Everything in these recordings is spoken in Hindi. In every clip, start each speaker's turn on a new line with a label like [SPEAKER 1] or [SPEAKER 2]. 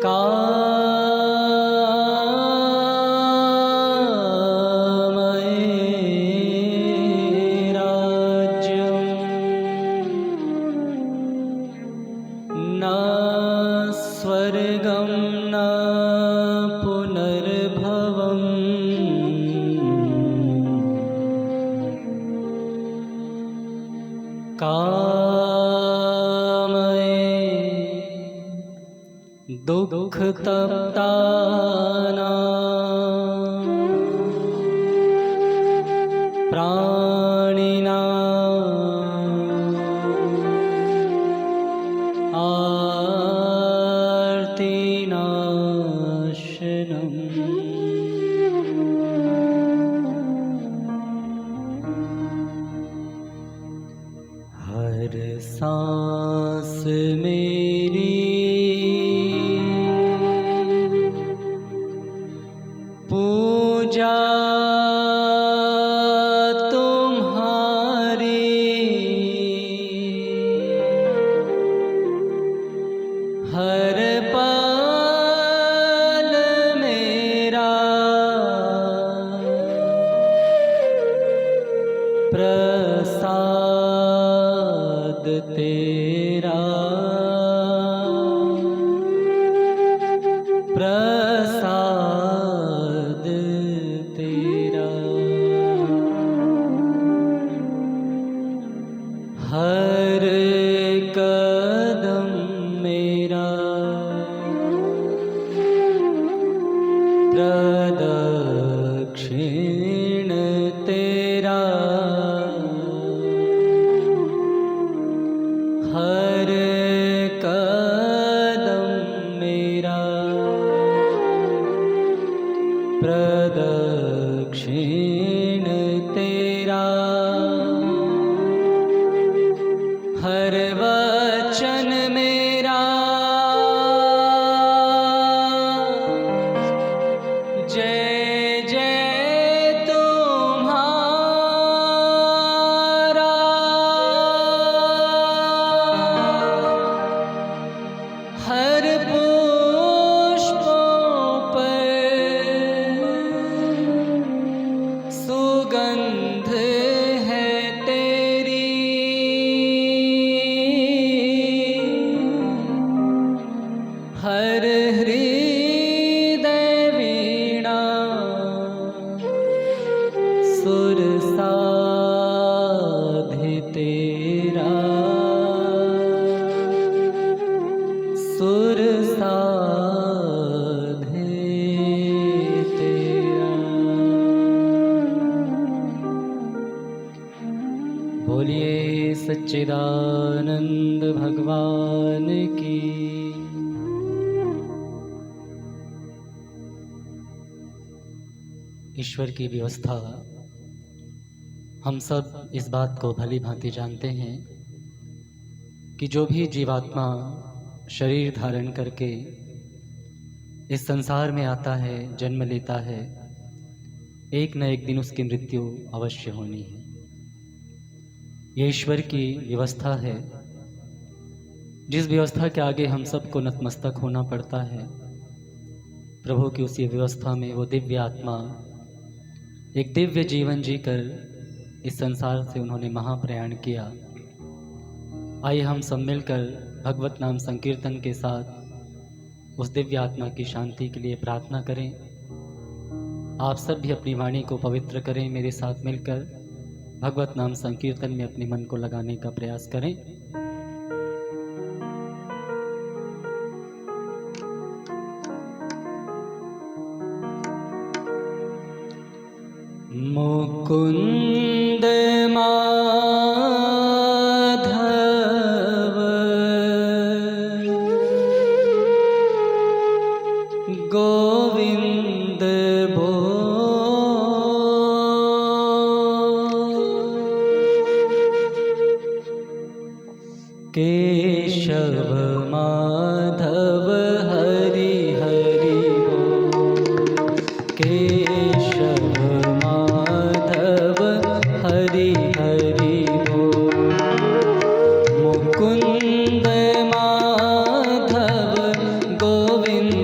[SPEAKER 1] कामये राज्यं न स्वर्गं न पुनर्भवम् दुःखतप्तानां प्राणिनां आर्तिनाशनम् हर सांस मेरी पूजा तुम्हारी, हर पल मेरा प्रसाद तेरा, प्रसाद तेरा। हर कदम मेरा प्रदक्षिण तेरा, हर कदम मेरा प्रदक्षिण तेरा, हर वचन मेरा जय जय तुम्हारा, हर पुष्पों पर सुगंध है तेरी, हर हृदय वीणा सुर साधे तेरा, सुर साधे तेरा। बोलिए सच्चिदानंद भगवान की। ईश्वर की व्यवस्था हम सब इस बात को भली भांति जानते हैं कि जो भी जीवात्मा शरीर धारण करके इस संसार में आता है, जन्म लेता है, एक न एक दिन उसकी मृत्यु अवश्य होनी है। ये ईश्वर की व्यवस्था है, जिस व्यवस्था के आगे हम सबको नतमस्तक होना पड़ता है। प्रभु की उसी व्यवस्था में वो दिव्य आत्मा एक दिव्य जीवन जीकर इस संसार से उन्होंने महाप्रयाण किया। आइए हम सब मिलकर भगवत नाम संकीर्तन के साथ उस दिव्य आत्मा की शांति के लिए प्रार्थना करें। आप सब भी अपनी वाणी को पवित्र करें। मेरे साथ मिलकर भगवत नाम संकीर्तन में अपने मन को लगाने का प्रयास करें। मुकुंद माधव गोविंद केशव माधव हरि हरि बोल। केशव माधव हरि हरि बोल। मुकुंद माधव गोविंद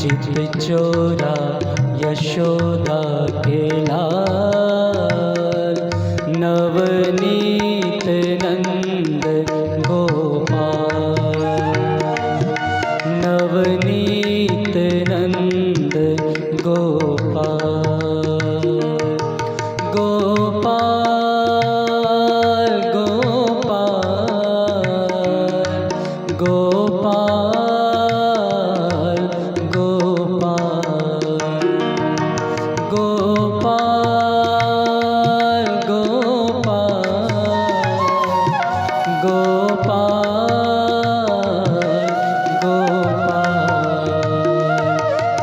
[SPEAKER 1] चित चोरा यशोदा के लाल, नवनीत नंद गोपाल, नवनीत नंद गोपाल, गोपाल गोपाल गोपाल गोपाल गोपाल गोपाल गोपाल गोपाल,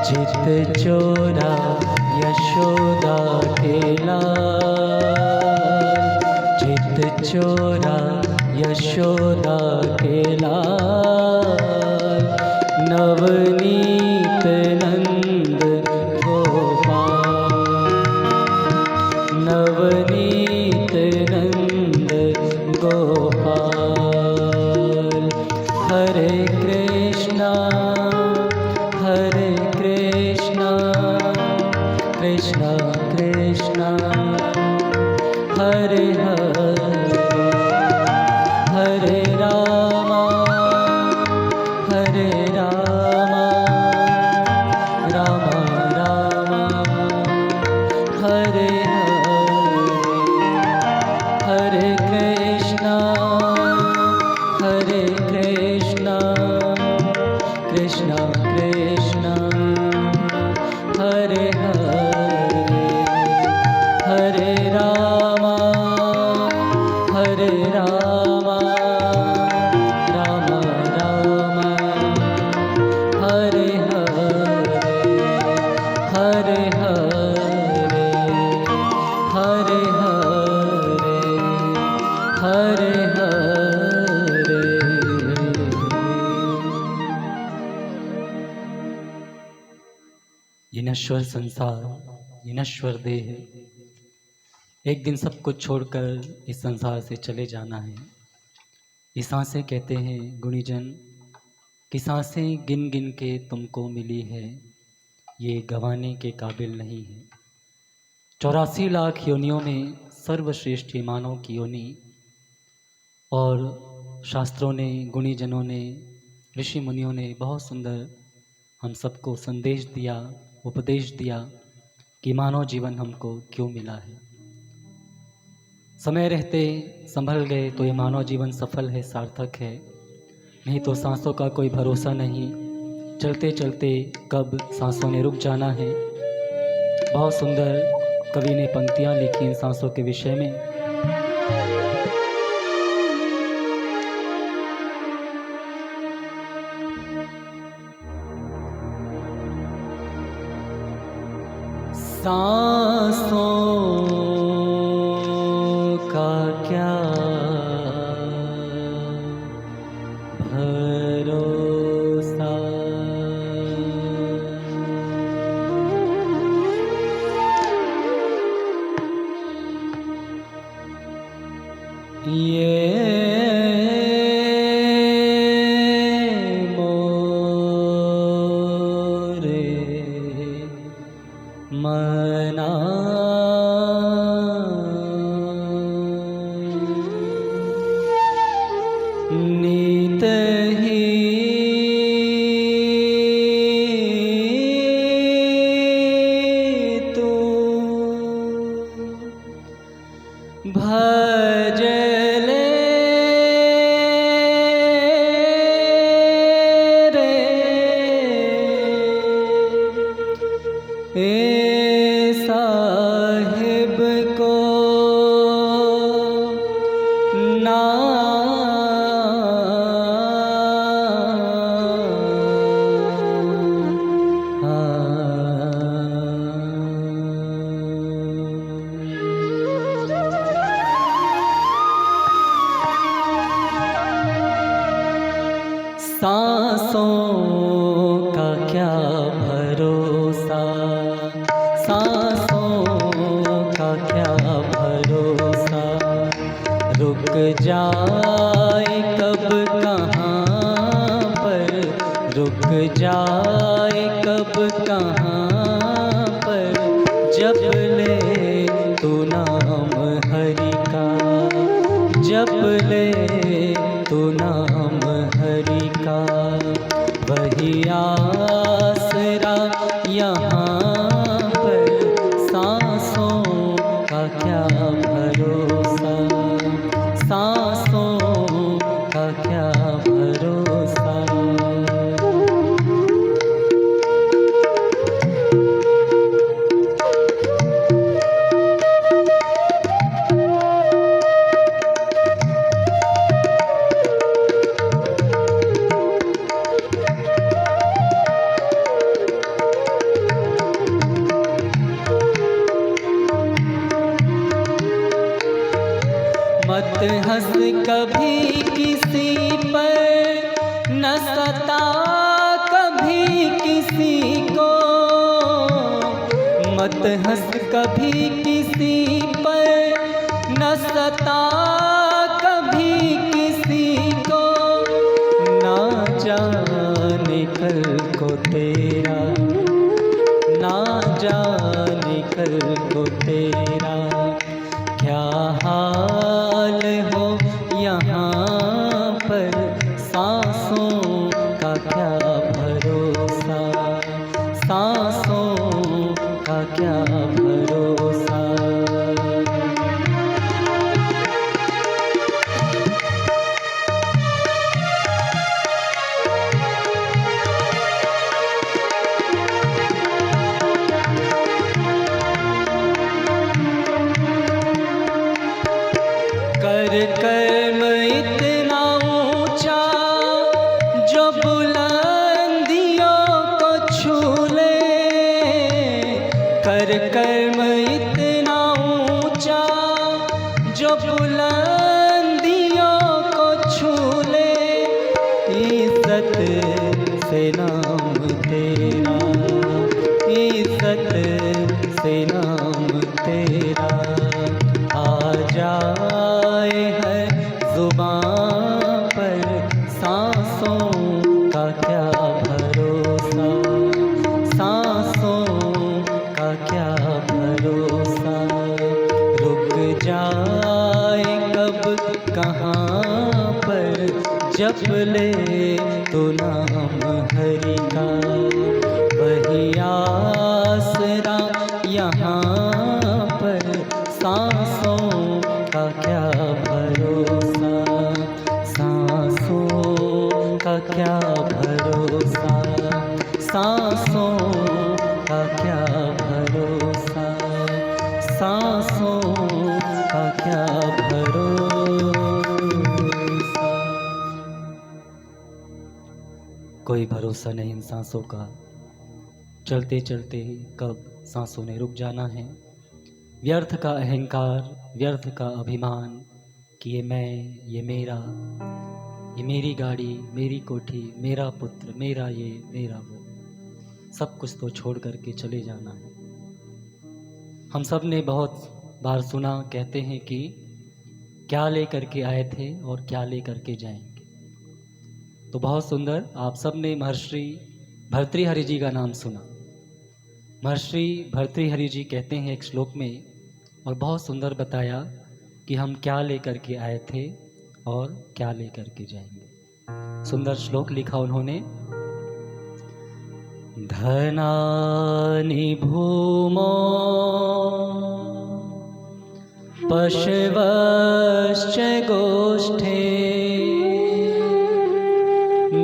[SPEAKER 1] चित चोरा यशोदा के लाल, चित चोरा यशोदा के लाल, नवनीत नंद गोपाल, नवनीत नंद गोपाल। हरे कृष्णा कृष्णा कृष्णा हरे हरे, हरे रामा रामा रामा हरे हरे, हरे कृष्णा कृष्णा कृष्णा हरे हरे, हरे रामा रामा रामा हरे हरे, हरे हरे, हरे हरे, हरे हरे। ये नश्वर संसार, ये नश्वर देह, एक दिन सब कुछ छोड़कर इस संसार से चले जाना है। ये सांसें कहते हैं गुणीजन कि सांसें गिन गिन के तुमको मिली है, ये गंवाने के काबिल नहीं है। 84 लाख योनियों में सर्वश्रेष्ठ मानव की योनि, और शास्त्रों ने, गुणीजनों ने, ऋषि मुनियों ने बहुत सुंदर हम सबको संदेश दिया, उपदेश दिया कि मानव जीवन हमको क्यों मिला है। समय रहते संभल गए तो ये मानव जीवन सफल है, सार्थक है, नहीं तो सांसों का कोई भरोसा नहीं। चलते चलते कब सांसों ने रुक जाना है। बहुत सुंदर कवि ने पंक्तियाँ लिखी इन सांसों के विषय में। सांसों का क्या भरोसा, ये मोरे मना नीत ही तू भजले रे, ए साहिब को ना सांसों का क्या भरोसा, सांसों का क्या भरोसा, रुक जाए कब कहाँ पर रुक जाए कब कहाँ पर जप ले तू नाम हरि का, जप ले तू नाम हरि का। वही आसरा यहाँ पर सांसों का क्या भरोसा, सांसों का क्या भरोसा। मत हंस कभी किसी पर, न सता कभी किसी को। मत हंस कभी किसी पर, न सता कभी किसी को। ना जाने कल को तेरा, ना जाने कल को तेरा क्या हाल हो यहाँ पर। सांसों का क्या भरोसा, सांसों का क्या भरोसा। कर कर्म इतना ऊंचा जो बुलंदियों को छू ले। कर कर्म इतना ऊंचा जो बुलंदियों को छू ले। इज्जत से नाम तेरा, इज्जत से नाम तेरा आ जाए है जुबां पर। सांसों का क्या भरोसा, सांसों का क्या भरोसा। रुक जाए कब कहाँ पर जप ले तो नाम हरि का। वही आसरा यहाँ पर सांसों का क्या भरोसा, सांसों का क्या भरोसा, सांसों का क्या भरोसा, सांसों का क्या भरोसा। कोई भरोसा नहीं इन सांसों का, चलते चलते कब सांसों ने रुक जाना है। व्यर्थ का अहंकार, व्यर्थ का अभिमान कि ये मैं, ये मेरा, ये मेरी गाड़ी, मेरी कोठी, मेरा पुत्र, मेरा ये, मेरा वो, सब कुछ तो छोड़ करके चले जाना है। हम सब ने बहुत बार सुना, कहते हैं कि क्या ले करके आए थे और क्या ले करके जाएंगे। तो बहुत सुंदर, आप सब ने महर्षि भर्तृहरि जी का नाम सुना। महर्षि भर्तृहरि जी कहते हैं एक श्लोक में, और बहुत सुंदर बताया कि हम क्या लेकर के आए थे और क्या लेकर के जाएंगे। सुंदर श्लोक लिखा उन्होंने, धनानि भूमो पशवश्च गोष्ठे,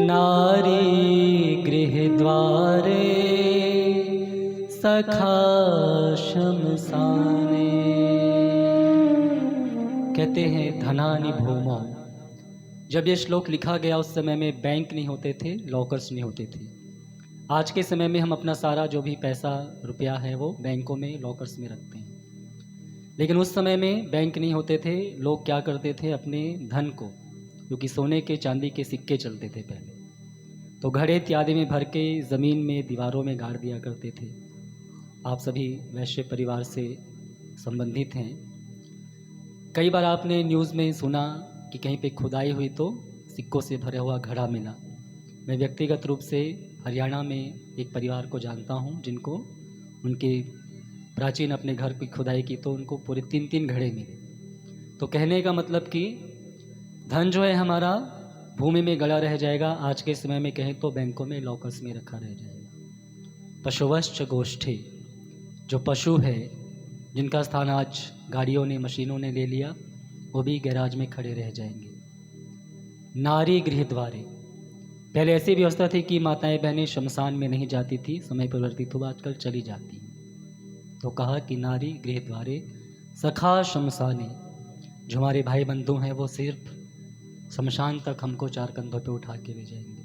[SPEAKER 1] नारी गृहद्वारे सखा शमसाने। कहते हैं धनानि भूमो। जब ये श्लोक लिखा गया उस समय में बैंक नहीं होते थे, लॉकर्स नहीं होते थे। आज के समय में हम अपना सारा जो भी पैसा रुपया है वो बैंकों में, लॉकर्स में रखते हैं। लेकिन उस समय में बैंक नहीं होते थे। लोग क्या करते थे, अपने धन को, क्योंकि सोने के चांदी के सिक्के चलते थे पहले, तो घड़े इत्यादि में भर के ज़मीन में, दीवारों में गाड़ दिया करते थे। आप सभी वैश्य परिवार से संबंधित हैं। कई बार आपने न्यूज़ में सुना कि कहीं पे खुदाई हुई तो सिक्कों से भरा हुआ घड़ा मिला। मैं व्यक्तिगत रूप से हरियाणा में एक परिवार को जानता हूँ जिनको उनके प्राचीन अपने घर की खुदाई की तो उनको पूरे 3-3 घड़े मिले। तो कहने का मतलब कि धन जो है हमारा भूमि में गड़ा रह जाएगा, आज के समय में कहें तो बैंकों में लॉकर्स में रखा रह जाएगा। पशुवश्च गोष्ठी, जो पशु है जिनका स्थान आज गाड़ियों ने मशीनों ने ले लिया, वो भी गैराज में खड़े रह जाएंगे। नारी गृह द्वारे, पहले ऐसी व्यवस्था थी कि माताएं बहनें शमशान में नहीं जाती थी, समय परिवर्तित हुआ, आजकल चली जाती। तो कहा कि नारी गृह द्वारे सखा शमशाने, जो हमारे भाई बंधु हैं वो सिर्फ शमशान तक हमको 4 कंधों पे उठा के ले जाएंगे।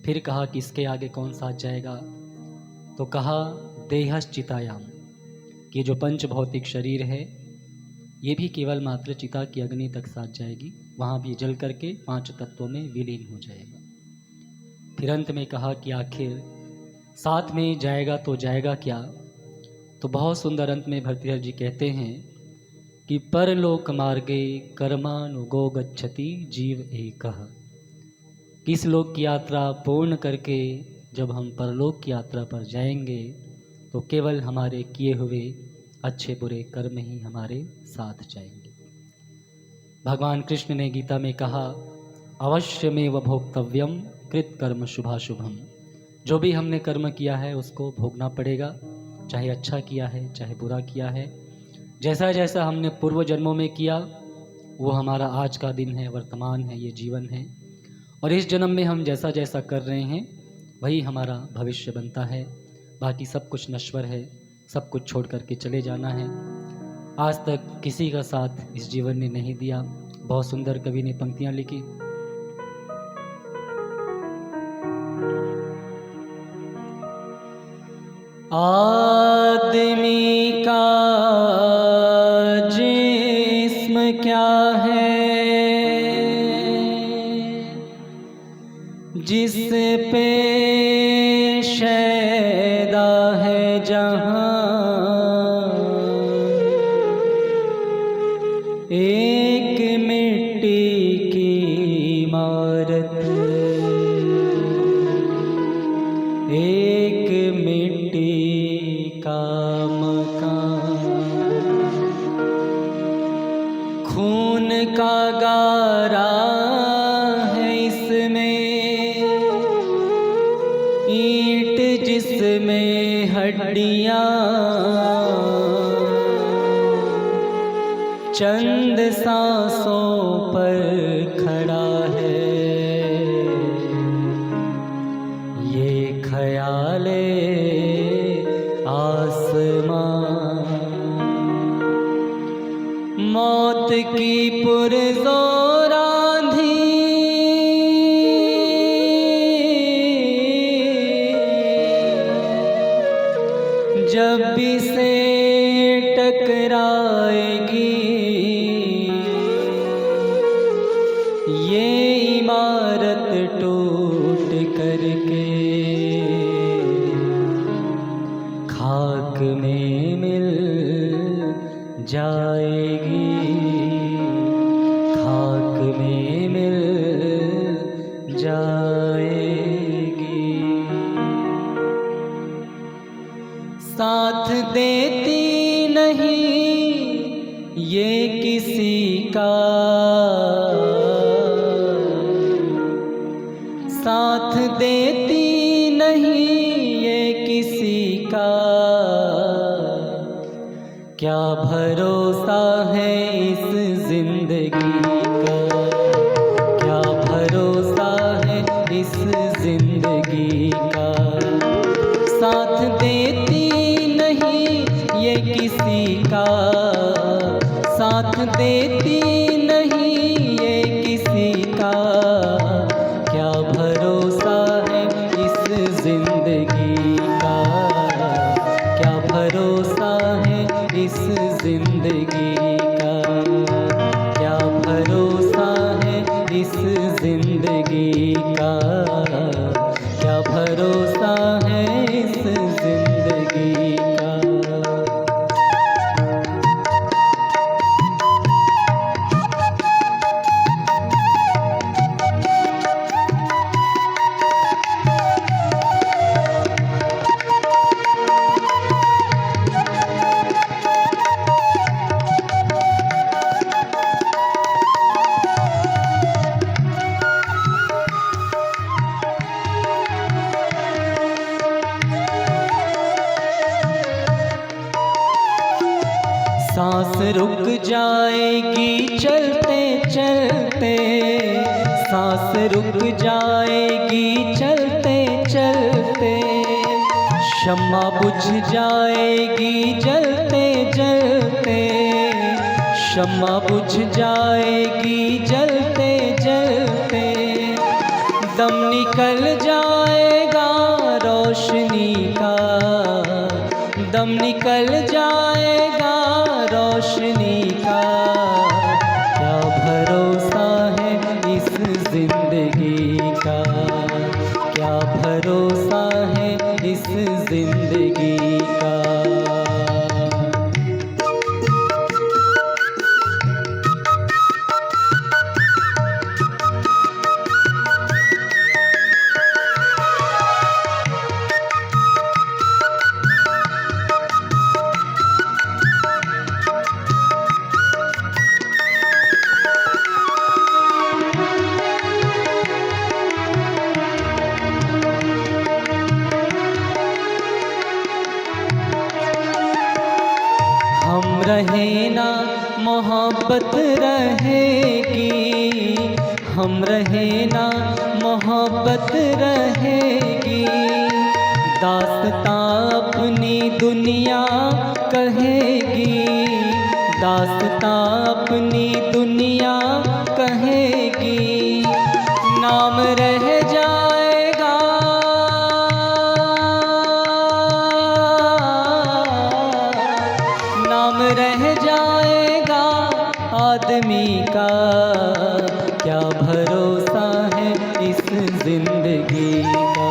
[SPEAKER 1] फिर कहा कि इसके आगे कौन साथ जाएगा, तो कहा देहस चितायाम, कि जो पंच भौतिक शरीर है ये भी केवल मात्र चिता की अग्नि तक साथ जाएगी, वहाँ भी जल करके 5 तत्वों में विलीन हो जाएगा। फिर अंत में कहा कि आखिर साथ में जाएगा तो जाएगा क्या, तो बहुत सुंदर अंत में भर्तृहरि जी कहते हैं कि परलोक मार्गे कर्मानुगो गच्छति जीव एकः, किस लोक की यात्रा पूर्ण करके जब हम परलोक की यात्रा पर जाएंगे तो केवल हमारे किए हुए अच्छे बुरे कर्म ही हमारे साथ जाएंगे। भगवान कृष्ण ने गीता में कहा अवश्यमेव भोक्तव्यम कृत कर्म शुभाशुभम, जो भी हमने कर्म किया है उसको भोगना पड़ेगा, चाहे अच्छा किया है चाहे बुरा किया है। जैसा जैसा हमने पूर्व जन्मों में किया वो हमारा आज का दिन है, वर्तमान है, ये जीवन है, और इस जन्म में हम जैसा जैसा कर रहे हैं वही हमारा भविष्य बनता है। बाकी सब कुछ नश्वर है, सब कुछ छोड़ करके चले जाना है। आज तक किसी का साथ इस जीवन ने नहीं दिया। बहुत सुंदर कवि ने पंक्तियाँ लिखी, आदमी का जिस्म क्या है जिस पे शैदा है जहाँ, एक मिट्टी की इमारत, एक मिट्टी का मकान, खून का गारा है इसमें, ईंट जिसमें हड्डियाँ, चंद सांसों पर खड़ा है ये ख्याले आसमां। मौत की पुरज़ोर आंधी जब भी से टकराएगी, ये इमारत टूट करके खाक में मिल जाएगी, खाक में मिल जाएगी। साथ देती नहीं ये किसी का, साथ देती नहीं ये किसी का, क्या भरोसा है इस जिंदगी का, क्या भरोसा है इस जिंदगी का। साथ देती नहीं ये किसी का, साथ देती नहीं ये किसी का, क्या भरोसा है इस जिंदगी का, क्या भरोसा है इस जिंदगी का, क्या भरोसा है इस जिंदगी का, क्या भरोसा है इस जिंदगी का। सांस रुक जाएगी चलते चलते, सांस रुक जाएगी चलते चलते, शम्मा बुझ जाएगी जलते जलते, शम्मा बुझ जाएगी जलते जलते, दम निकल जाएगा रोशनी का, दम निकल जाएगा रोशनी का, क्या भरोसा है इस जिंदगी का, क्या भरोसा है इस जिंदगी का। हम रहे ना मोहब्बत रहेगी, हम रहे ना मोहब्बत रहेगी, दास्तां अपनी दुनिया कहेगी, दास्तां अपनी दुनिया कहेगी, नाम रह जाएगा, नाम रह जाएगा आदमी का, क्या भरोसा है इस जिंदगी का,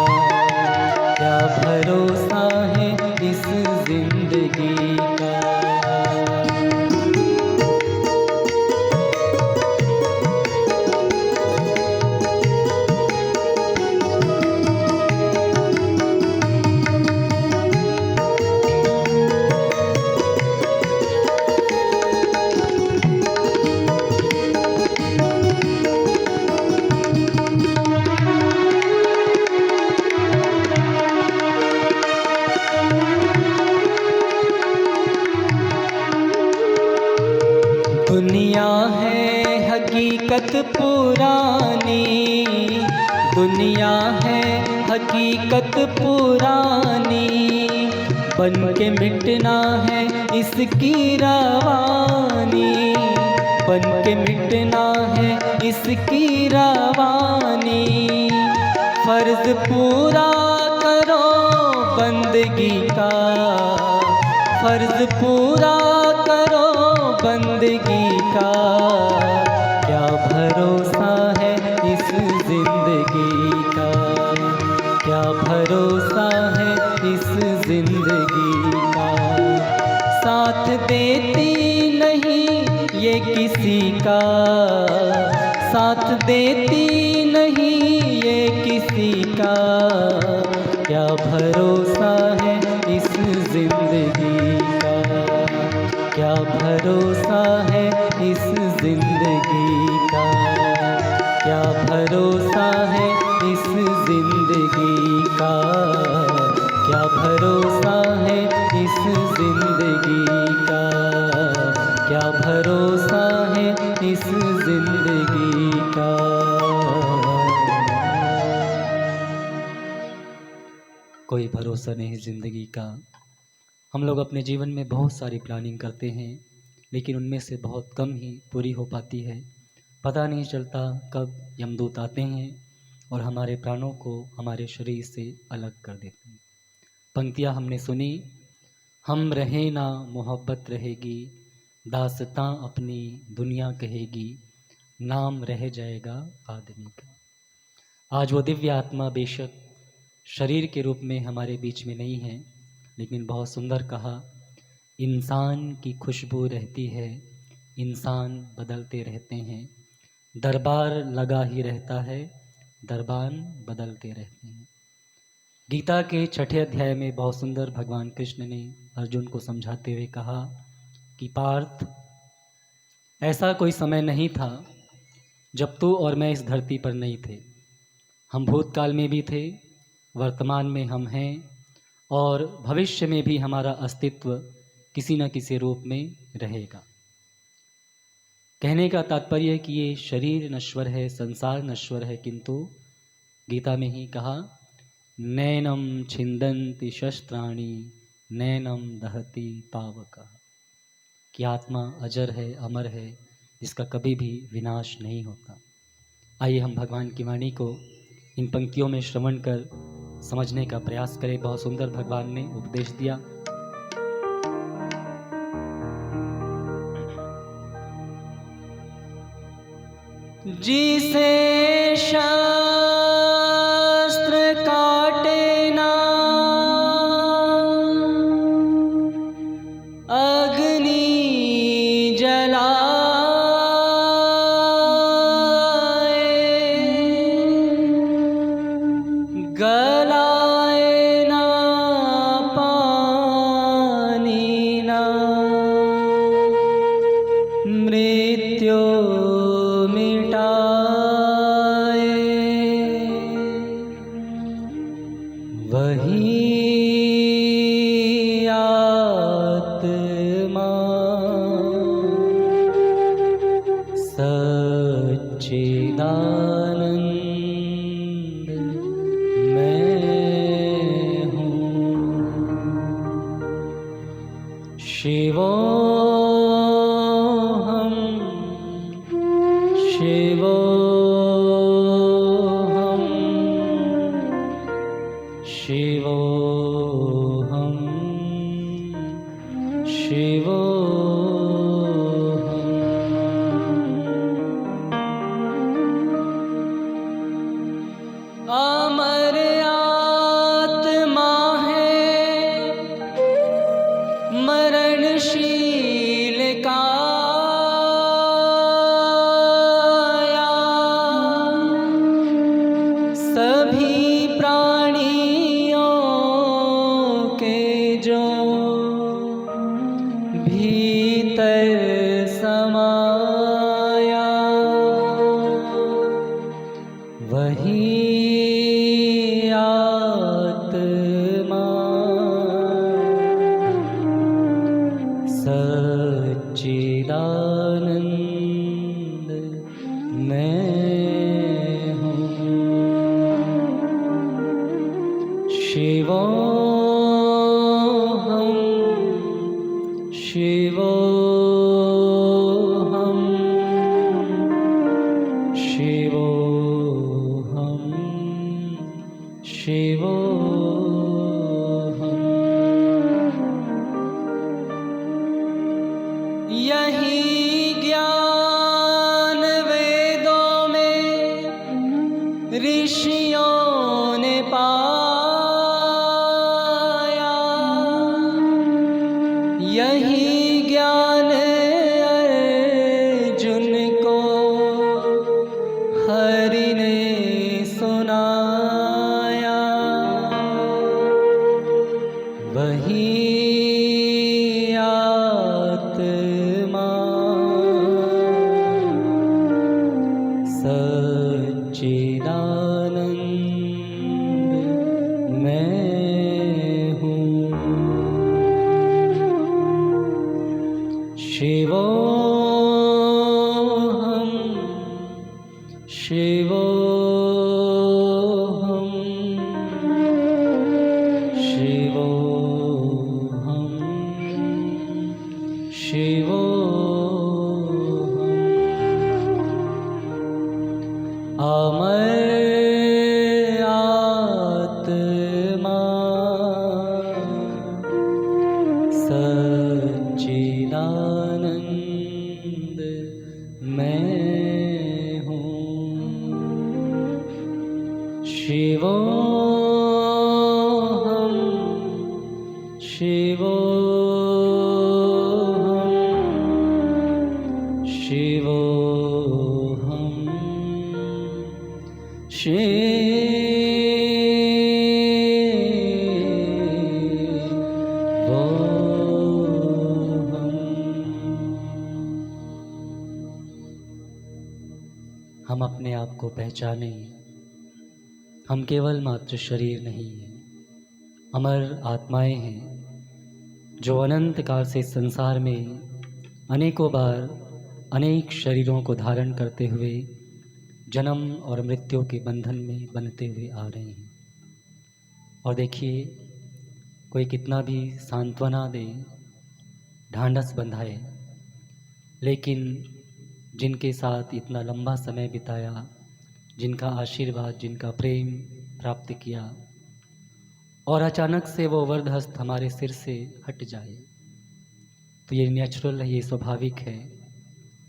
[SPEAKER 1] क्या भरोसा है इस जिंदगी का। दुनिया है हकीकत पुरानी, दुनिया है हकीकत पुरानी, बन के मिटना है इसकी रवानी, बन के मिटना है इसकी रवानी, फर्ज पूरा करो बंदगी का, फर्ज पूरा करो बंदगी का, क्या भरोसा है इस जिंदगी का, क्या भरोसा है इस जिंदगी का। साथ देती नहीं ये किसी का, साथ देती नहीं ये किसी का, क्या भरोसा है इस जिंदगी का, क्या भरोसा है इस जिंदगी का, क्या भरोसा है इस जिंदगी का, क्या भरोसा है इस जिंदगी का, क्या भरोसा है इस जिंदगी का। कोई भरोसा नहीं ज़िंदगी का। हम लोग अपने जीवन में बहुत सारी प्लानिंग करते हैं, लेकिन उनमें से बहुत कम ही पूरी हो पाती है। पता नहीं चलता कब यमदूत आते हैं और हमारे प्राणों को हमारे शरीर से अलग कर देते हैं। पंक्तियाँ हमने सुनी, हम रहे ना मोहब्बत रहेगी, दास्तां अपनी दुनिया कहेगी, नाम रह जाएगा आदमी का। आज वो दिव्य आत्मा बेशक शरीर के रूप में हमारे बीच में नहीं है, लेकिन बहुत सुंदर कहा, इंसान की खुशबू रहती है, इंसान बदलते रहते हैं, दरबार लगा ही रहता है, दरबान बदलते रहते हैं। गीता के 6ठे अध्याय में बहुत सुंदर भगवान कृष्ण ने अर्जुन को समझाते हुए कहा कि पार्थ, ऐसा कोई समय नहीं था जब तू और मैं इस धरती पर नहीं थे। हम भूतकाल में भी थे, वर्तमान में हम हैं और भविष्य में भी हमारा अस्तित्व किसी न किसी रूप में रहेगा। कहने का तात्पर्य है कि ये शरीर नश्वर है, संसार नश्वर है, किंतु गीता में ही कहा नैनम छिंदन्ति शस्त्राणि नैनम दहति पावकः, कि आत्मा अजर है, अमर है, जिसका कभी भी विनाश नहीं होता। आइए हम भगवान की वाणी को इन पंक्तियों में श्रवण कर समझने का प्रयास करें। बहुत सुंदर भगवान ने उपदेश दिया। जिसे शास्त्र काटे ना अग्नि जलाए, गलाए ना पानी ना मृत्यु वही आत्मा सच्चिदानंद मैं हूँ। शिवोऽहं शिवोऽहं शिवोऽहं शिवोऽहम्। अमर आत्मा है, मरणशील काया, सभी प्राणियों के जो भीतर समाया, वही आत्मा सच्चिदानंद मैं हूँ। शिवोऽहं शिवोऽहं शिवोऽहं शिवोऽहम्। यही ज्ञान वेदों में ऋषियों ने पाया, यही ज्ञान अर्जुन को हरि ने सुनाया, वही आत्मा सच्चिदानंद मैं हूँ। शिवोऽहं शिवोऽहं शिवोऽहं शिवोऽहम्। अमर आत्मा सच्चिदानंद मैं हूँ। शिवोऽहं शिवोऽहं शिवोऽहं हम अपने आप को पहचाने, हम केवल मात्र शरीर नहीं हैं, अमर आत्माएं हैं जो अनंत काल से संसार में अनेकों बार अनेक शरीरों को धारण करते हुए जन्म और मृत्यु के बंधन में बंधते हुए आ रहे हैं। और देखिए, कोई कितना भी सांत्वना दे, ढांढस बंधाए, लेकिन जिनके साथ इतना लंबा समय बिताया, जिनका आशीर्वाद, जिनका प्रेम प्राप्त किया, और अचानक से वो वरदहस्त हमारे सिर से हट जाए, तो ये नेचुरल है, ये स्वाभाविक है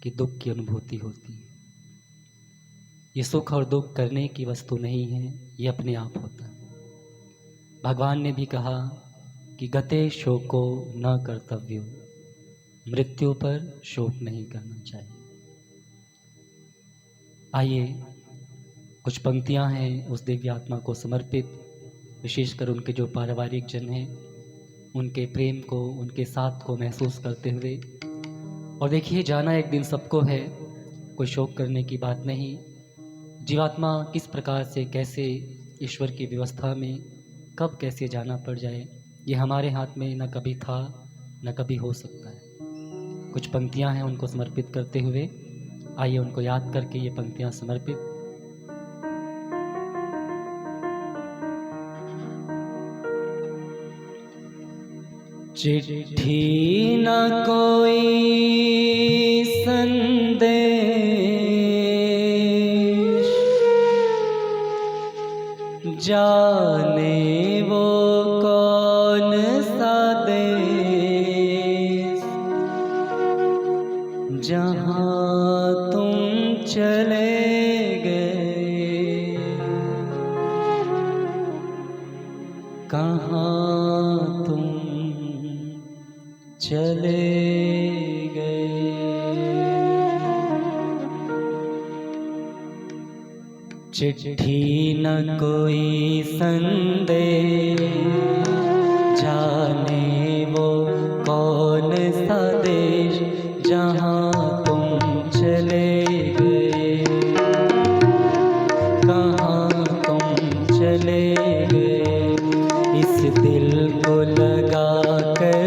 [SPEAKER 1] कि दुख की अनुभूति होती है। ये सुख और दुख करने की वस्तु नहीं है, ये अपने आप होता है। भगवान ने भी कहा कि गते शोको न कर्तव्यो, मृत्यु पर शोक नहीं करना चाहिए। आइए, कुछ पंक्तियां हैं उस दिव्य आत्मा को समर्पित, विशेषकर उनके जो पारिवारिक जन हैं, उनके प्रेम को, उनके साथ को महसूस करते हुए। और देखिए, जाना एक दिन सबको है, कोई शोक करने की बात नहीं। जीवात्मा किस प्रकार से, कैसे ईश्वर की व्यवस्था में कब कैसे जाना पड़ जाए, ये हमारे हाथ में न कभी था न कभी हो सकता है। कुछ पंक्तियां हैं, उनको समर्पित करते हुए आइए उनको याद करके ये पंक्तियां समर्पित। चिट्ठी न कोई संदेश, जाने वो कौन सा देश, जहाँ तुम चले गए, कहाँ तुम चले गए। चिट्ठी न कोई संदेश, जाने वो कौन सा देश, जहाँ तुम चले गए, कहाँ तुम चले गए। इस दिल को लगा कर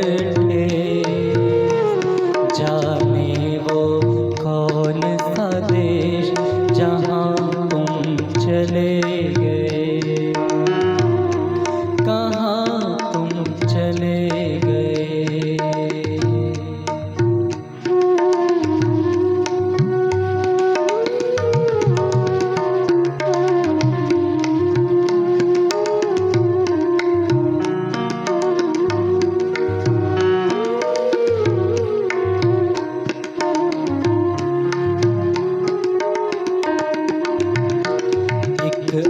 [SPEAKER 1] जाने वो कौन सा देश, जहाँ तुम चले गए, कहाँ तुम चले गए।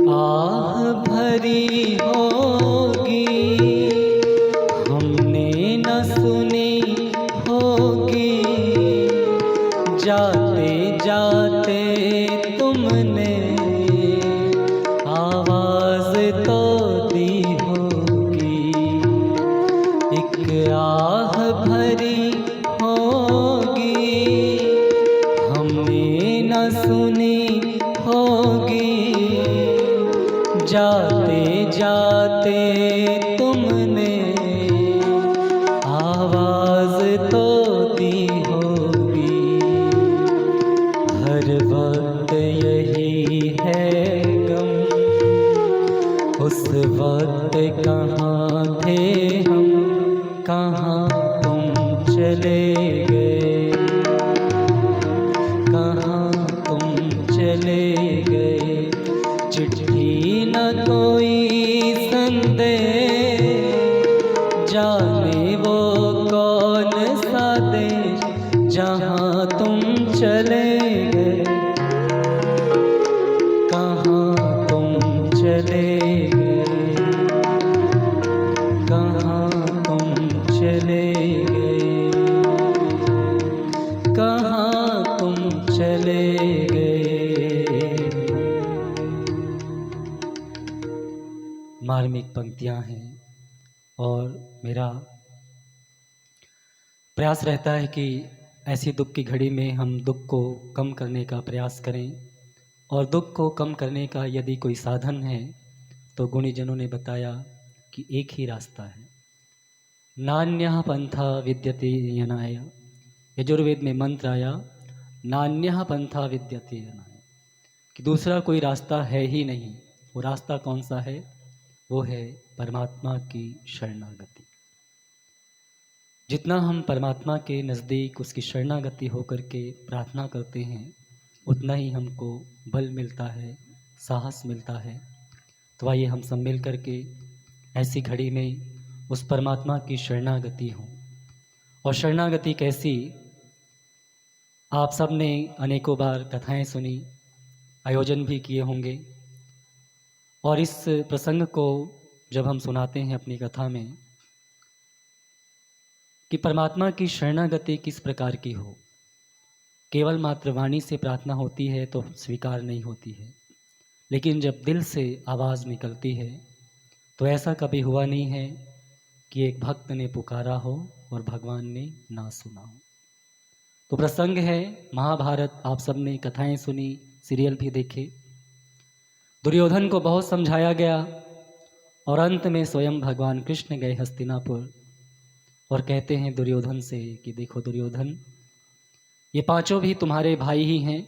[SPEAKER 1] आह भरी होगी, हमने न सुनी होगी, जाते जाते तुमने आवाज तो दी होगी। एक आह भरी होगी, हमने न सुनी होगी, जाते जाते तुमने आवाज तो दी होगी। हर वक्त यही है गम, उस वक्त कहाँ थे हम, कहाँ तुम चले गए, कहाँ तुम चले गए। चिट्ठी न कोई संदेश, जाने वो कौन सा देश, जहाँ तुम चले गए, कहाँ तुम चले गए, कहाँ तुम चले गए, कहाँ तुम चले गए। मार्मिक पंक्तियां हैं, और मेरा प्रयास रहता है कि ऐसी दुख की घड़ी में हम दुख को कम करने का प्रयास करें। और दुख को कम करने का यदि कोई साधन है तो गुणीजनों ने बताया कि एक ही रास्ता है, नान्यः पंथा विद्यते यनाय यजुर्वेद में मंत्र आया, नान्यः पंथा विद्यते, कि दूसरा कोई रास्ता है ही नहीं। वो रास्ता कौन सा है? वो है परमात्मा की शरणागति। जितना हम परमात्मा के नज़दीक उसकी शरणागति होकर के प्रार्थना करते हैं, उतना ही हमको बल मिलता है, साहस मिलता है। तो आइए हम सब मिल कर के ऐसी घड़ी में उस परमात्मा की शरणागति हो। और शरणागति कैसी? आप सब ने अनेकों बार कथाएं सुनी, आयोजन भी किए होंगे। और इस प्रसंग को जब हम सुनाते हैं अपनी कथा में कि परमात्मा की शरणागति किस प्रकार की हो, केवल मात्र वाणी से प्रार्थना होती है तो स्वीकार नहीं होती है, लेकिन जब दिल से आवाज़ निकलती है तो ऐसा कभी हुआ नहीं है कि एक भक्त ने पुकारा हो और भगवान ने ना सुना हो। तो प्रसंग है महाभारत। आप सब ने कथाएं सुनी, सीरियल भी देखे। दुर्योधन को बहुत समझाया गया और अंत में स्वयं भगवान कृष्ण गए हस्तिनापुर और कहते हैं दुर्योधन से कि देखो दुर्योधन, ये पांचों भी तुम्हारे भाई ही हैं,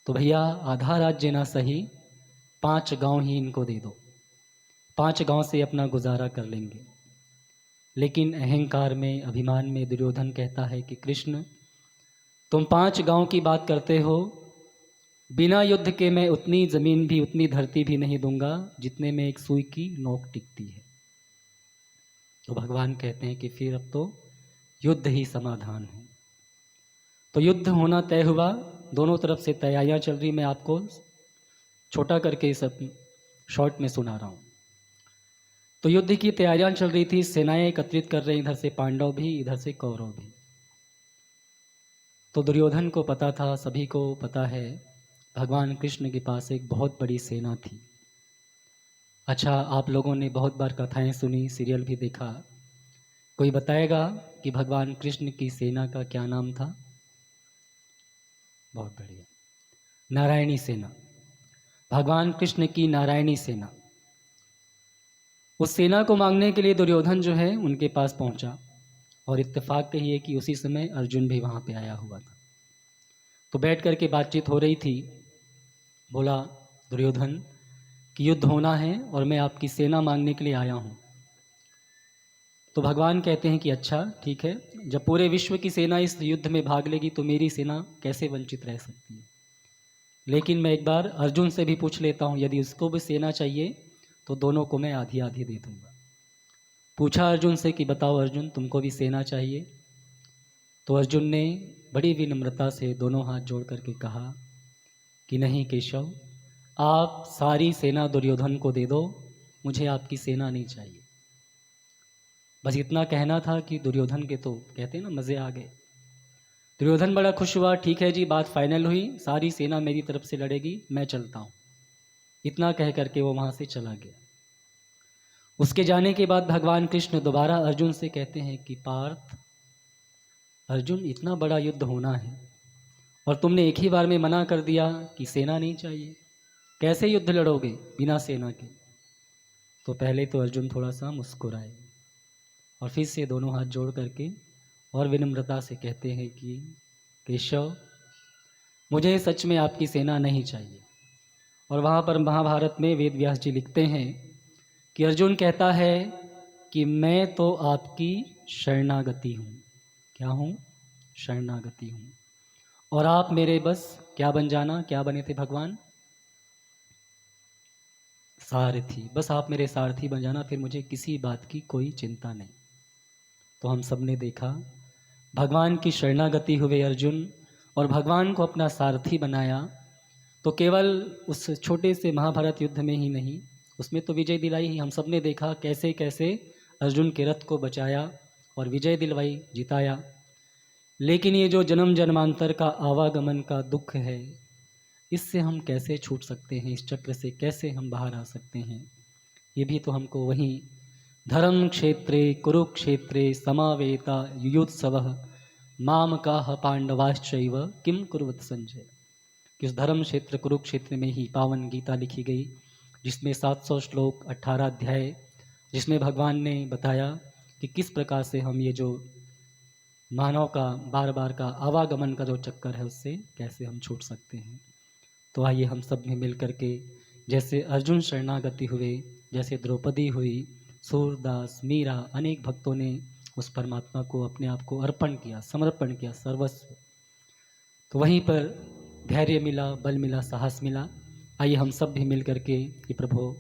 [SPEAKER 1] तो भैया आधा राज्य ना सही 5 गांव ही इनको दे दो, 5 गांव से अपना गुजारा कर लेंगे। लेकिन अहंकार में, अभिमान में दुर्योधन कहता है कि कृष्ण, तुम 5 गांव की बात करते हो, बिना युद्ध के मैं उतनी ज़मीन भी, उतनी धरती भी नहीं दूंगा जितने में एक सुई की नोक टिकती है। तो भगवान कहते हैं कि फिर अब तो युद्ध ही समाधान है। तो युद्ध होना तय हुआ, दोनों तरफ से तैयारियां चल रही। मैं आपको छोटा करके सब शॉर्ट में सुना रहा हूँ। तो युद्ध की तैयारियां चल रही थी, सेनाएं एकत्रित कर रहे, इधर से पांडव भी, इधर से कौरव भी। तो दुर्योधन को पता था, सभी को पता है, भगवान कृष्ण के पास एक बहुत बड़ी सेना थी। अच्छा, आप लोगों ने बहुत बार कथाएं सुनी, सीरियल भी देखा। कोई बताएगा कि भगवान कृष्ण की सेना का क्या नाम था? बहुत बढ़िया, नारायणी सेना। भगवान कृष्ण की नारायणी सेना। उस सेना को मांगने के लिए दुर्योधन जो है उनके पास पहुंचा, और इत्तेफाक कहिए कि उसी समय अर्जुन भी वहां पे आया हुआ था। तो बैठ कर के बातचीत हो रही थी। बोला दुर्योधन कि युद्ध होना है और मैं आपकी सेना मांगने के लिए आया हूँ। तो भगवान कहते हैं कि अच्छा ठीक है, जब पूरे विश्व की सेना इस युद्ध में भाग लेगी तो मेरी सेना कैसे वंचित रह सकती है। लेकिन मैं एक बार अर्जुन से भी पूछ लेता हूँ, यदि उसको भी सेना चाहिए तो दोनों को मैं आधी आधी दे दूँगा। पूछा अर्जुन से कि बताओ अर्जुन, तुमको भी सेना चाहिए? तो अर्जुन ने बड़ी विनम्रता से दोनों हाथ जोड़ करके कहा कि नहीं केशव, आप सारी सेना दुर्योधन को दे दो, मुझे आपकी सेना नहीं चाहिए। बस इतना कहना था कि दुर्योधन के तो कहते हैं ना मज़े आ गए। दुर्योधन बड़ा खुश हुआ, ठीक है जी, बात फाइनल हुई, सारी सेना मेरी तरफ से लड़ेगी, मैं चलता हूँ। इतना कह करके वो वहाँ से चला गया। उसके जाने के बाद भगवान कृष्ण दोबारा अर्जुन से कहते हैं कि पार्थ, अर्जुन, इतना बड़ा युद्ध होना है और तुमने एक ही बार में मना कर दिया कि सेना नहीं चाहिए, कैसे युद्ध लड़ोगे बिना सेना के? तो पहले तो अर्जुन थोड़ा सा मुस्कुराए और फिर से दोनों हाथ जोड़ करके और विनम्रता से कहते हैं कि केशव, मुझे सच में आपकी सेना नहीं चाहिए। और वहाँ पर महाभारत में वेद व्यास जी लिखते हैं कि अर्जुन कहता है कि मैं तो आपकी शरणागति हूँ। क्या हूँ? शरणागति हूँ। और आप मेरे बस क्या बन जाना, क्या बने थे भगवान? सारथी। बस आप मेरे सारथी बन जाना, फिर मुझे किसी बात की कोई चिंता नहीं। तो हम सब ने देखा भगवान की शरणागति हुए अर्जुन और भगवान को अपना सारथी बनाया। तो केवल उस छोटे से महाभारत युद्ध में ही नहीं, उसमें तो विजय दिलाई ही। हम सब ने देखा कैसे कैसे अर्जुन के रथ को बचाया और विजय दिलवाई, जिताया। लेकिन ये जो जन्म जन्मांतर का आवागमन का दुख है, इससे हम कैसे छूट सकते हैं? इस चक्र से कैसे हम बाहर आ सकते हैं? ये भी तो हमको वहीं धर्म क्षेत्रे कुरुक्षेत्रे समावेता युयुत्सवः मामकाः पांडवाश्चैव किम कुर्वत संजय। कि उस धर्म क्षेत्र कुरुक्षेत्र में ही पावन गीता लिखी गई, जिसमें 700 श्लोक, 18 अध्याय, जिसमें भगवान ने बताया कि किस प्रकार से हम ये जो मानव का बार बार का आवागमन का जो चक्कर है उससे कैसे हम छूट सकते हैं। तो आइए हम सब में मिल कर के, जैसे अर्जुन शरणागति हुए, जैसे द्रौपदी हुई, सूरदास, मीरा, अनेक भक्तों ने उस परमात्मा को अपने आप को अर्पण किया, समर्पण किया, सर्वस्व। तो वहीं पर धैर्य मिला, बल मिला, साहस मिला। आइए हम सब भी मिल कर के कि प्रभु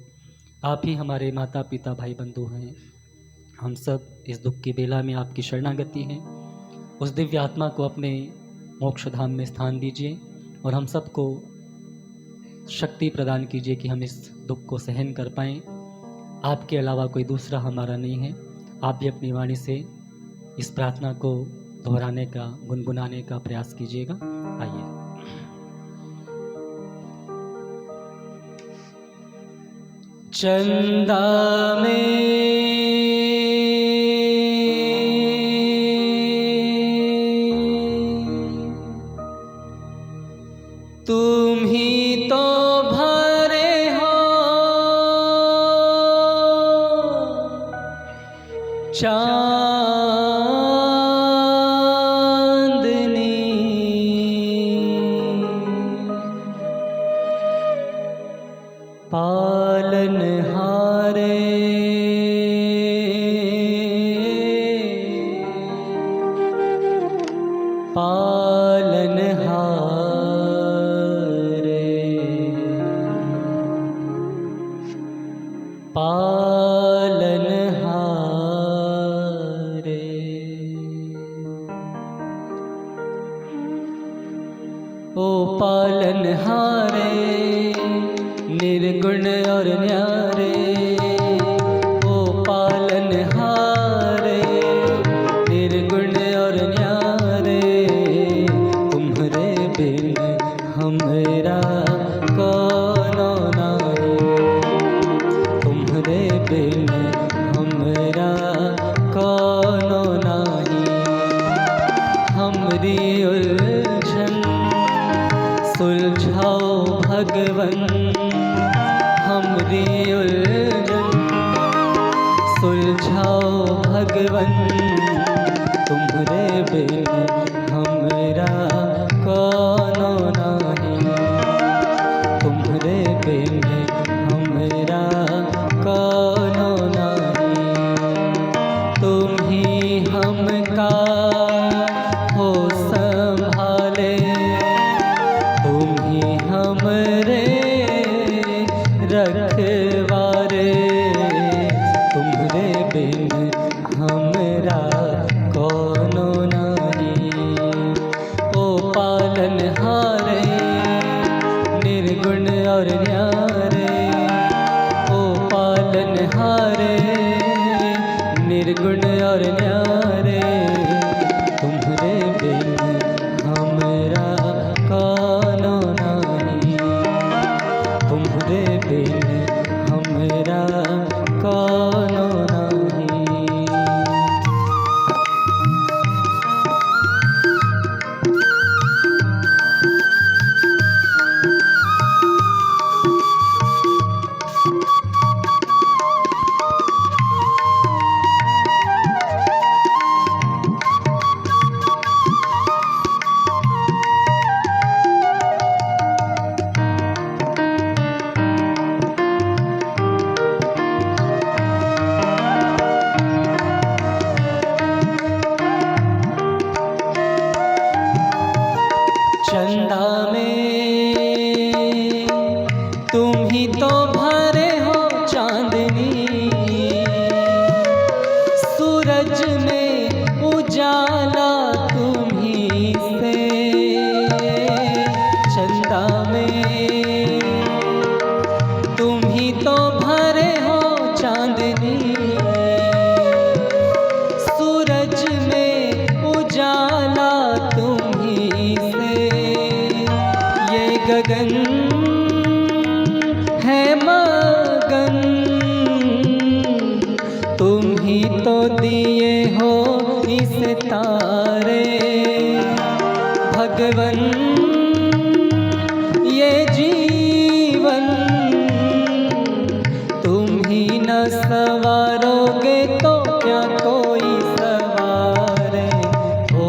[SPEAKER 1] आप ही हमारे माता पिता भाई बंधु हैं, हम सब इस दुख की बेला में आपकी शरणागति हैं। उस दिव्य आत्मा को अपने मोक्ष धाम में स्थान दीजिए और हम सबको शक्ति प्रदान कीजिए कि हम इस दुख को सहन कर पाएँ। आपके अलावा कोई दूसरा हमारा नहीं है। आप भी अपनी वाणी से इस प्रार्थना को दोहराने का, गुनगुनाने का प्रयास कीजिएगा। आइए। चंदा में तुम ही तो भरे हो चांदनी, पालनहारे पालनहारे। ओ पालनहारे निर्गुण और न्यारे, ओ पालनहारे निर्गुण और न्यारे। तुम्हारे बिन हमरा कोनो नाही, तुम्हारे बिन हमरा कोनो नाही। हमरी उलझन सुलझाओ भगवन, हमरी उलझन सुलझाओ भगवन। तुम्हारे बिन हमरा कोनो नाही, तुम्हारे बिन हमरा कोनो नाही। तुम ही हमका हो संभाले, तुम ही हमरे रखवारे। तुम्हारे बिन हमरा कोनो नाही। ओ पालनहारे निर्गुण और न्यारे, ओ पालनहारे निर्गुण और न्यारे। तुम्हारे बिन हमरा कोनो नाही, तुम्हारे बिन हमरा कोनो नाही। चंदा में तुम ही तो भरे हो चांदनी, सूरज में उजाला तुम ही से। चंदा में तुम ही तो भरे हो चांदनी, सूरज में उजाला तुम ही से। ये गगन है मगन, तुम ही तो दिए हो इस तारे। भगवन ये जीवन तुम ही न सवारोगे तो क्या कोई सवारे। ओ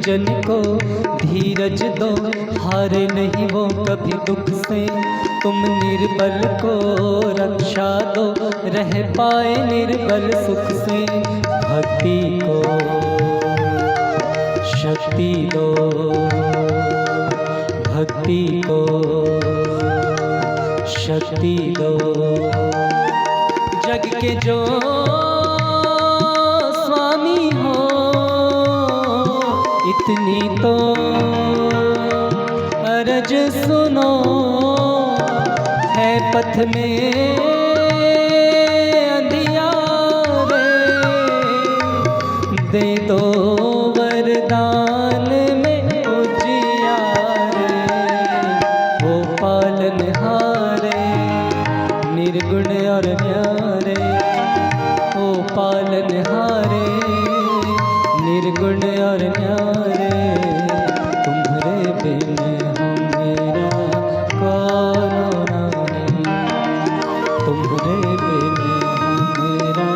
[SPEAKER 1] जन को धीरज दो, हारे नहीं वो कभी दुख से। तुम निर्बल को रक्षा दो, रह पाए निर्बल सुख से। भक्ति को शक्ति दो, भक्ति को शक्ति दो। जग के जो स्वामी हो, इतनी तो अरज सुनो। है पथ में अंधियारे, दे दो वरदान में उजियारे। वो पालनहारे निर्गुण और न्यारे, वो पालनहारे निर्गुण और न्यारे। तुम्हारे बिन मेरा कौन नहीं, तुम्हारे बिन मेरा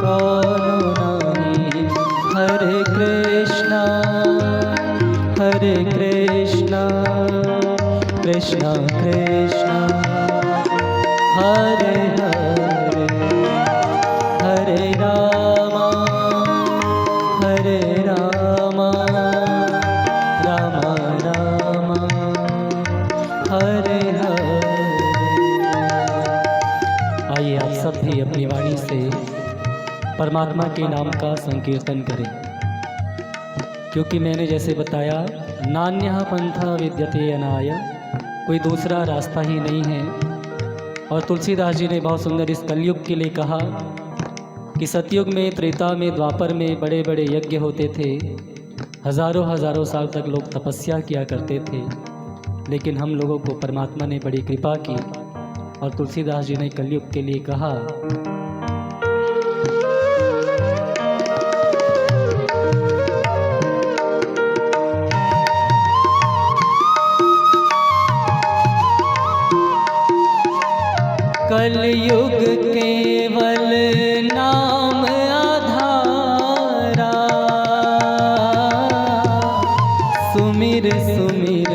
[SPEAKER 1] कौन नहीं। हरे कृष्णा कृष्णा कृष्णा हरे हरे, हरे रामा रामा रामा हरे हरे। आइए आप सब भी अपनी वाणी से परमात्मा के नाम का संकीर्तन करें, क्योंकि मैंने जैसे बताया नान्यः पंथा विद्यते अनाय, कोई दूसरा रास्ता ही नहीं है। और तुलसीदास जी ने बहुत सुंदर इस कलयुग के लिए कहा कि सतयुग में, त्रेता में, द्वापर में बड़े बड़े यज्ञ होते थे, हजारों हजारों साल तक लोग तपस्या किया करते थे। लेकिन हम लोगों को परमात्मा ने बड़ी कृपा की और तुलसीदास जी ने कलयुग के लिए कहा कलयुग केवल नाम आधारा, सुमिर सुमिर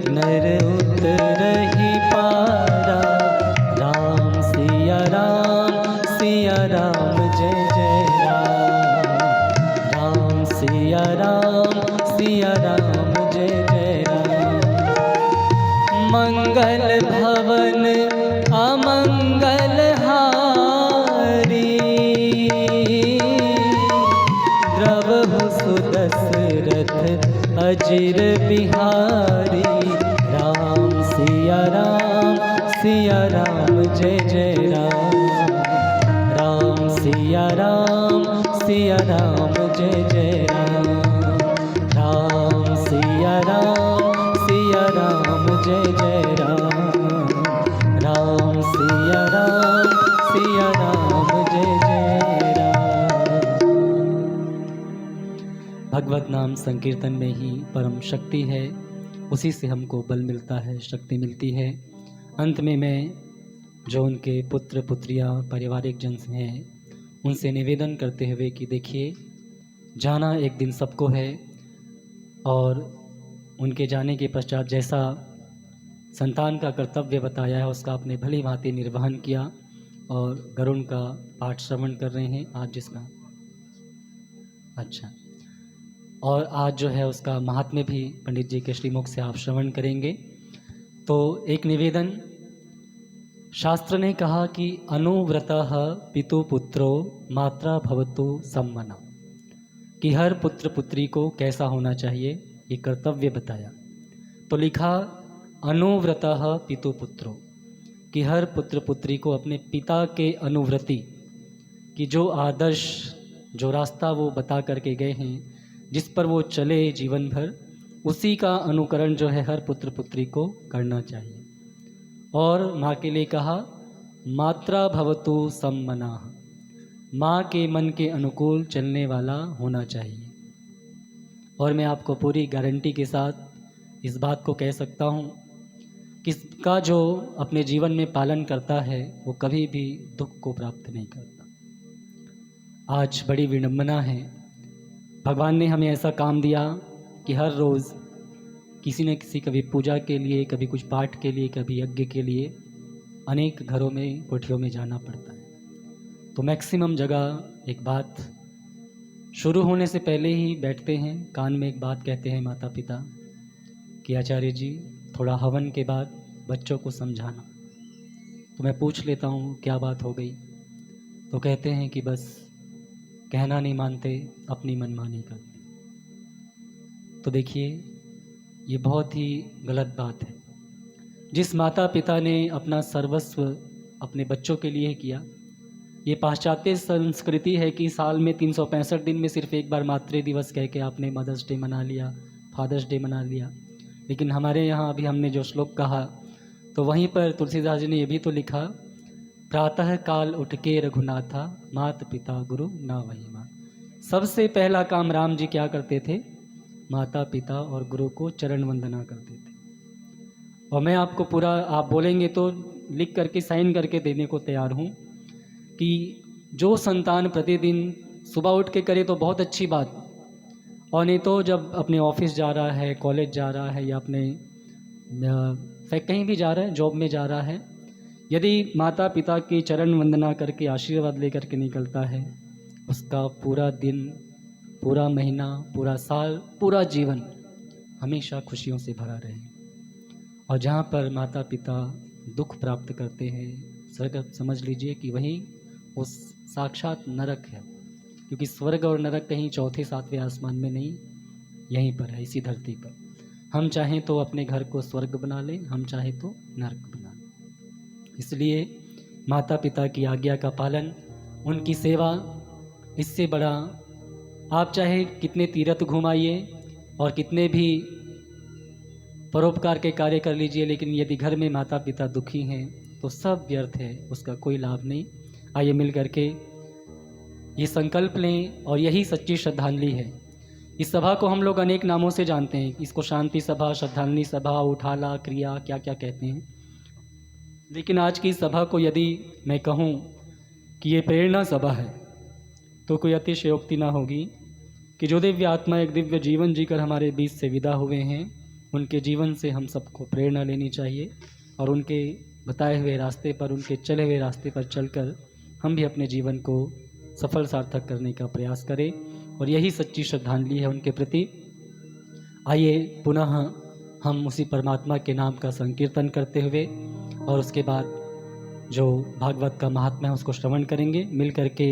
[SPEAKER 1] नर उतरहि पारा। राम सिया राम जय जय राम, राम सिया राम जय जय राम। मंगल भवन अमंगल हारी, द्रवहु सुदशरथ अजिर बिहारी। राम सिया राम जय जय राम, राम सिया राम जय जय राम, राम सिया राम जय जय राम, राम सिया राम जय जय राम। भगवत नाम संकीर्तन में ही परम शक्ति है, उसी से हमको बल मिलता है, शक्ति मिलती है। अंत में मैं जो उनके पुत्र पुत्रियां पारिवारिक जन हैं उनसे निवेदन करते हुए कि देखिए, जाना एक दिन सबको है और उनके जाने के पश्चात जैसा संतान का कर्तव्य बताया है उसका आपने भली भांति निर्वहन किया और गरुड़ का पाठ श्रवण कर रहे हैं आज जिसका। अच्छा, और आज जो है उसका महात्म्य भी पंडित जी के श्रीमुख से आप श्रवण करेंगे। तो एक निवेदन, शास्त्र ने कहा कि अनुव्रतः पितु पुत्रो मात्रा भवतु सम्मना, कि हर पुत्र पुत्री को कैसा होना चाहिए ये कर्तव्य बताया। तो लिखा अनुव्रतः पितु पुत्रो, कि हर पुत्र पुत्री को अपने पिता के अनुव्रति, कि जो आदर्श जो रास्ता वो बता करके गए हैं, जिस पर वो चले जीवन भर, उसी का अनुकरण जो है हर पुत्र पुत्री को करना चाहिए। और माँ के लिए कहा मात्रा भवतु सम्मना, माँ के मन के अनुकूल चलने वाला होना चाहिए। और मैं आपको पूरी गारंटी के साथ इस बात को कह सकता हूँ कि इसका जो अपने जीवन में पालन करता है वो कभी भी दुख को प्राप्त नहीं करता। आज बड़ी विडंबना है, भगवान ने हमें ऐसा काम दिया कि हर रोज़ किसी न किसी, कभी पूजा के लिए, कभी कुछ पाठ के लिए, कभी यज्ञ के लिए अनेक घरों में, कोठियों में जाना पड़ता है। तो मैक्सिमम जगह एक बात शुरू होने से पहले ही बैठते हैं, कान में एक बात कहते हैं माता पिता कि आचार्य जी थोड़ा हवन के बाद बच्चों को समझाना। तो मैं पूछ लेता हूँ क्या बात हो गई, तो कहते हैं कि बस कहना नहीं मानते, अपनी मनमानी करते। तो देखिए ये बहुत ही गलत बात है। जिस माता पिता ने अपना सर्वस्व अपने बच्चों के लिए किया, ये पाश्चात्य संस्कृति है कि साल में 365 दिन में सिर्फ एक बार मातृ दिवस कह के आपने मदर्स डे मना लिया, फादर्स डे मना लिया। लेकिन हमारे यहाँ अभी हमने जो श्लोक कहा, तो वहीं पर तुलसीदास जी ने ये भी तो लिखा, प्रातः काल उठ के रघुनाथा, मात पिता गुरु ना वही माँ। सबसे पहला काम राम जी क्या करते थे? माता पिता और गुरु को चरण वंदना करते थे। और मैं आपको पूरा, आप बोलेंगे तो लिख करके साइन करके देने को तैयार हूँ कि जो संतान प्रतिदिन सुबह उठ के करे तो बहुत अच्छी बात, और नहीं तो जब अपने ऑफिस जा रहा है, कॉलेज जा रहा है, या अपने कहीं भी जा रहा है, जॉब में जा रहा है, यदि माता पिता की चरण वंदना करके आशीर्वाद लेकर के निकलता है, उसका पूरा दिन, पूरा महीना, पूरा साल, पूरा जीवन हमेशा खुशियों से भरा रहे। और जहाँ पर माता पिता दुख प्राप्त करते हैं, स्वर्ग समझ लीजिए कि वहीं उस साक्षात नरक है, क्योंकि स्वर्ग और नरक कहीं चौथे सातवें आसमान में नहीं, यहीं पर है, इसी धरती पर। हम चाहें तो अपने घर को स्वर्ग बना लें, हम चाहें तो नरक बना लें। इसलिए माता पिता की आज्ञा का पालन, उनकी सेवा, इससे बड़ा आप चाहे कितने तीर्थ घुमाइए और कितने भी परोपकार के कार्य कर लीजिए, लेकिन यदि घर में माता पिता दुखी हैं तो सब व्यर्थ है, उसका कोई लाभ नहीं। आइए मिल करके ये संकल्प लें, और यही सच्ची श्रद्धांजलि है। इस सभा को हम लोग अनेक नामों से जानते हैं, इसको शांति सभा, श्रद्धांजलि सभा, उठाला क्रिया, क्या क्या कहते हैं। लेकिन आज की सभा को यदि मैं कहूँ कि ये प्रेरणा सभा है, तो कोई अतिशयोक्ति ना होगी कि जो दिव्य आत्मा एक दिव्य जीवन जीकर हमारे बीच से विदा हुए हैं, उनके जीवन से हम सबको प्रेरणा लेनी चाहिए, और उनके बताए हुए रास्ते पर, उनके चले हुए रास्ते पर चलकर हम भी अपने जीवन को सफल सार्थक करने का प्रयास करें, और यही सच्ची श्रद्धांजलि है उनके प्रति। आइए पुनः हम उसी परमात्मा के नाम का संकीर्तन करते हुए, और उसके बाद जो भागवत का महात्मा है उसको श्रवण करेंगे। मिल करके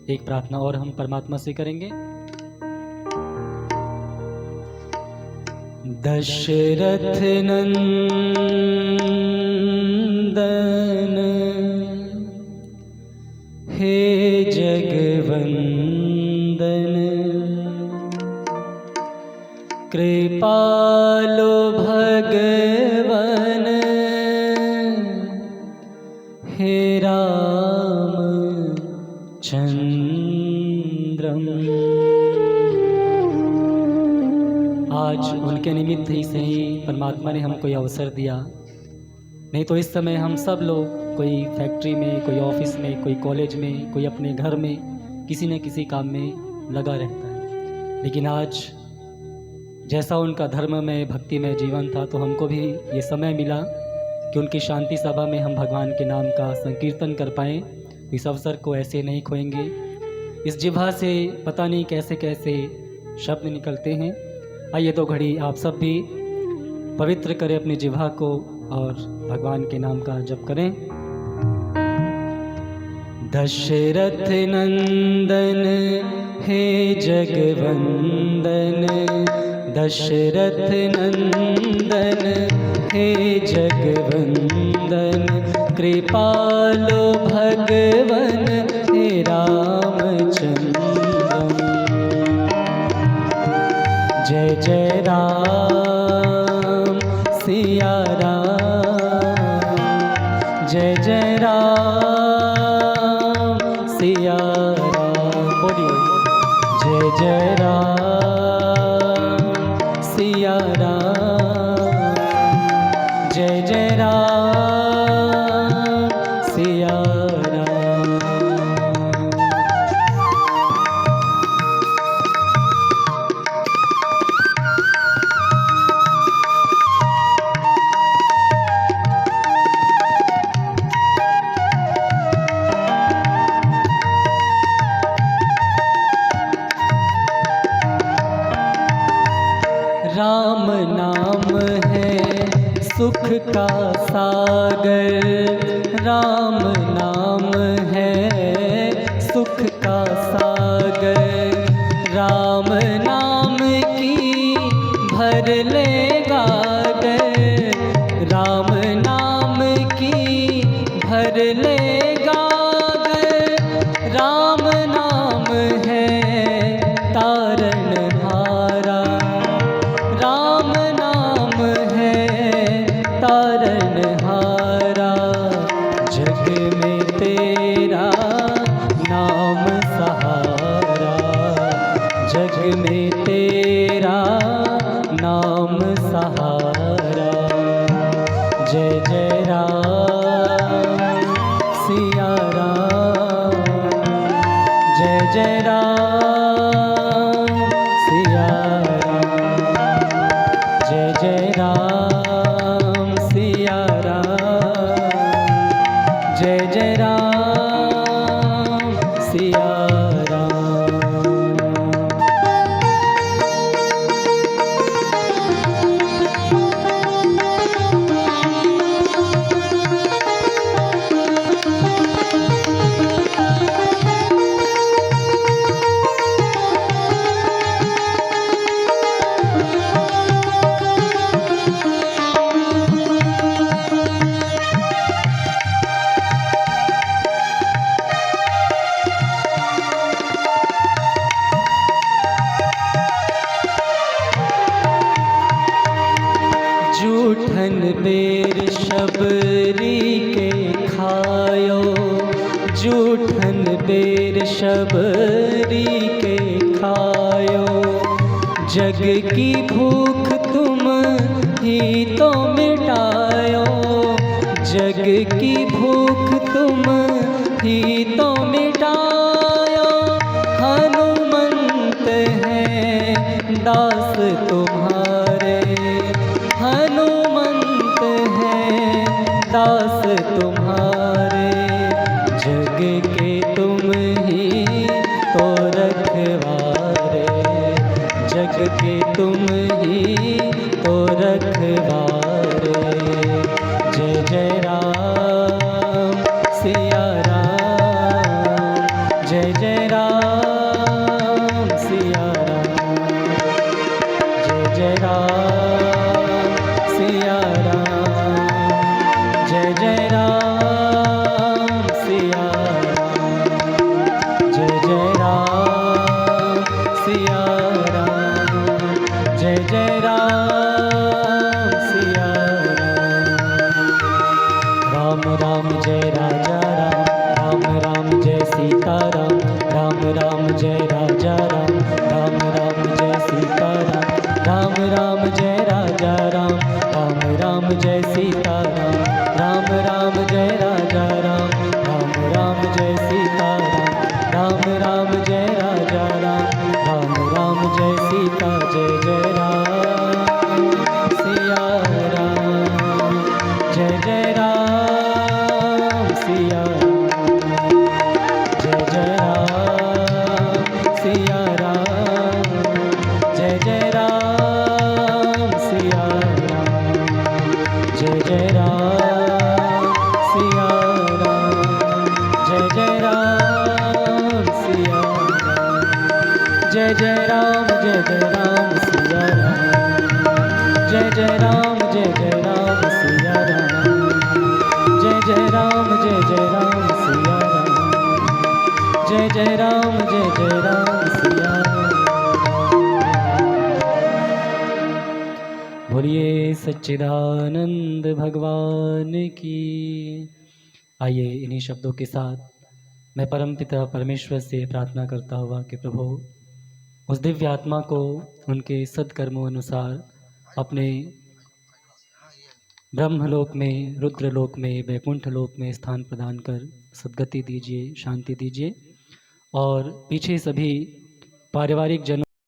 [SPEAKER 1] एक प्रार्थना और हम परमात्मा से करेंगे। दशरथ नंदन हे जगवंदन, कृपालो भगवन हे राम चंद्रम। आज उनके निमित्त ही से ही परमात्मा ने हमको ये अवसर दिया, नहीं तो इस समय हम सब लोग कोई फैक्ट्री में, कोई ऑफिस में, कोई कॉलेज में, कोई अपने घर में किसी न किसी काम में लगा रहता है। लेकिन आज जैसा उनका धर्ममय, भक्तिमय जीवन था, तो हमको भी ये समय मिला कि उनकी शांति सभा में हम भगवान के नाम का संकीर्तन कर पाएँ। इस अवसर को ऐसे नहीं खोएंगे। इस जिह्वा से पता नहीं कैसे कैसे शब्द निकलते हैं। आइए दो घड़ी आप सब भी पवित्र करें अपनी जिह्वा को, और भगवान के नाम का जप करें। दशरथ नंदन हे जगवंदन, दशरथ नंदन हे जगवंदन, कृपालो भगवन हे रामचंद्रम। जय जय राम सिया राम, जय जय राम सिया राम। बोलिए जय जय राम सिया राम, जय जय राम सिया राम। सुख का सागर राम नाम है, सुख का सागर राम नाम की भर ले गागर, राम नाम की भर ले गागर, राम नाम है तारनहारा, राम नाम है तारनहारा, जग में तेरा नाम सहारा, जग में तेरा नाम सहारा। जय जय राम सिया राम, जय जय राम सिया राम, जय जय राम सिया राम, जय जय राम सिया राम। जूठन बेर शबरी के खायो, जूठन बेर शबरी के खायो, जग की भूख तुम ही तो मिटायो, जग की भूख तुम ही तो मिटायो, हनुमंत हैं दास तुम्हारे, हनुमंत हैं दास तुम्हारे, जग के तुम ही तो रखवारे, जग के तुम ही तो रखवारे। जय जय राम सिया राम, जय जय राम सिया राम, जय जय राम सिया राम, जय जय राम सिया राम, जय जय राम सिया राम, जय जय राम सिया राम। राम राम जय राजा राम, राम राम जय सीता राम, राम राम जय राजा राम, राम राम जय सीता राम, राम राम जय राजा राम, राम राम जय सीता राम, राम राम जय राजा राम, राम राम जय सीता राम, राम राम जय राजा राम, राम राम जय सीता। जय जय राम सिया राम, जय जय राम सिया राम, जय जय राम सिया राम, जय जय राम सिया राम, जय जय राम सिया राम, जय जय राम सिया राम, जय जय राम सिया राम, जय जय राम सिया राम, जय जय राम सिया राम, जय जय राम सिया राम। बोलिए सच्चिदानंद भगवान की। आइए इन्हीं शब्दों के साथ मैं परमपिता परमेश्वर से प्रार्थना करता हुआ कि प्रभु उस दिव्य आत्मा को उनके सत्कर्मों अनुसार अपने ब्रह्मलोक में, रुद्रलोक में, वैकुंठ लोक में स्थान प्रदान कर सद्गति दीजिए, शांति दीजिए और पीछे सभी पारिवारिक जनों